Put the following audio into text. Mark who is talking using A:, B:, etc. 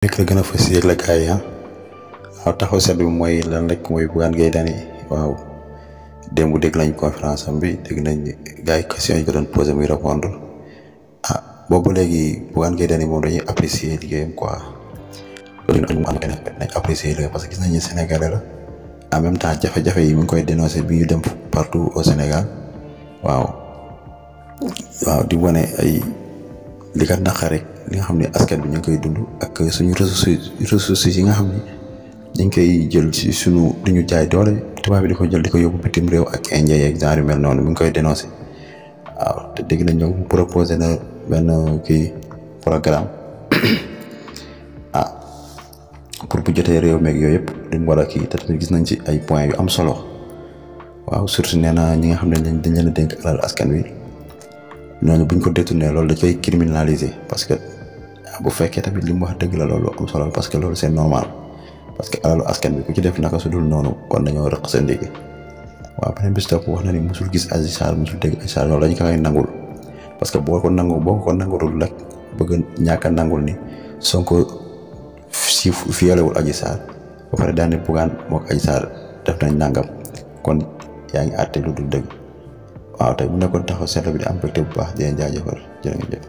A: nekk la gën a fës yëg la kaay waaw taxaw seetlu bi mooy lan rek mooy Bougane Gueye Dany waaw démb dégg nañ conférence am bi dégg nañ gars yi questions yi ko doon posé muy répondre boobu léegi Bougane Gueye Dany moom dañuy apprécier liggéeyam quoi loolu ñu am nañ apprécier liggéeyam parce que gis nañ ne Sénégalais la en même temps jafe-jafe yi mu ngi koy dénoncer bi ñu dem partout au Sénégal waaw di wane ay li ka naqare li nga xam ne askan bi ñu ngi koy dund ak suñu ressources yi nga xam ne dañ koy jël ci suñu li ñu jaay doole tubaab bi di ko jël di ko yóbbu bitim réew ak Indien yeeg genre yu mel noonu mi ngi koy dénoncé waaw te dégg nañ ñoom mu proposé na benn kii programme pour bu jotee réew meeg yooyu yëpp li mu war a kii te tamit gis nañ ci ay points yu am solo waaw surtout nee na ñi nga xam ne dañ leen a dénk alal askan wi ñooñu buñ ko détourné loolu da koy criminaliser parce que bu fekkee tamit li mu wax dëgg la loolu am solo parce que loolu c'est normal parce que alalu askan bi ku ci def naka su dul noonu kon dañoo rëq sa ndégi waaw beneen bis topp wax na ni musul gis Adji Sarr musul dégg Adji Sarr loolu dañ ko koy nangul parce que boo ko nangulul rek bëgg ñàkk a nangul ni Sonko si fiyalewul Adji Sarr ba pare daane Bougane mook Adji Sarr def nañ nangam kon yaa ngi àtte lu dul dëgg waaw tey bu nekkoon taxaw seetlu bi di am mbégte bu baax di leen jaajëfal jërë ngeen jëf